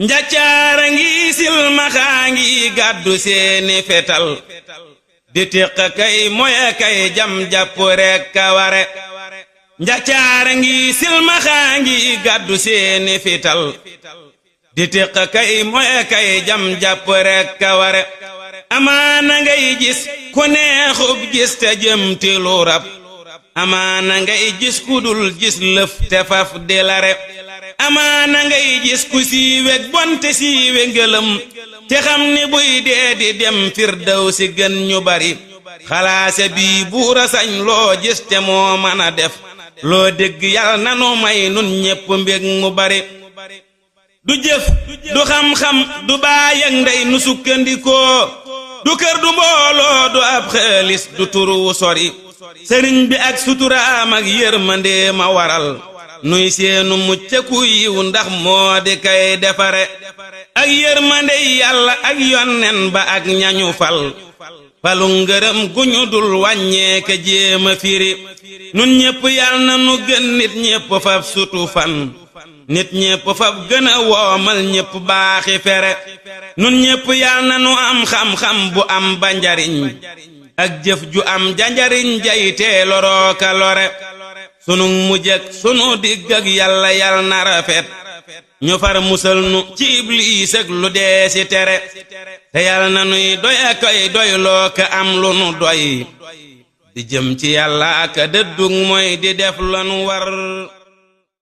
njaccaara ngi silmaxaa ngi gàddu seeni fetal di tiq kay moya kay jam jàpp rekk ka ware njaccaara ngi silmaxaa ngi gàddu seeni fetal di tiq kay moya kay jam jàpp rekk ka ware amaana ngay gis ku neexub gis te jëm ti lu rab amaana ngay gis ku dul gis lëf te faf di lare amaana ngay gis ku siiweg bonte siiwe ngëlëm te xam ni buy dee di dem firdawsi gën ñu bari xalaase bii buura sañ loo gis te moo mën a def loo dégg yàlla nanu may nun ñépp mbég mu bari du jëf du xam-xam du baay ak ndey nu sukkandikoo du kër du mbooloo du ab xaalis du turu sori sëriñ bi ak suturaam ak yërmande ma waral nuy seenu muccaku yiw ndax moo di kay defare ak yërmande yàlla ak yonnen ba ak ñañu fal falu ngërëm guñu dul wàññeeke jéema firi nun ñépp yal na nu gën nit ñépp fab sutu fan nit ñépp fab gën a woomal ñépp baaxi fere nun ñépp yal na nu am xam-xam bu am ba njariñ ak jëf ju am janjariñ jaytee lorooka lore sunu mujj ak sunu digg ak yàlla yal na rafet ñu far musal nu ci ibliis ak lu dee si tere te yal na nuy doy a koy doy loo ka am lu nu doy di jëm ci yàlla ak dëddug mooy di def lanu war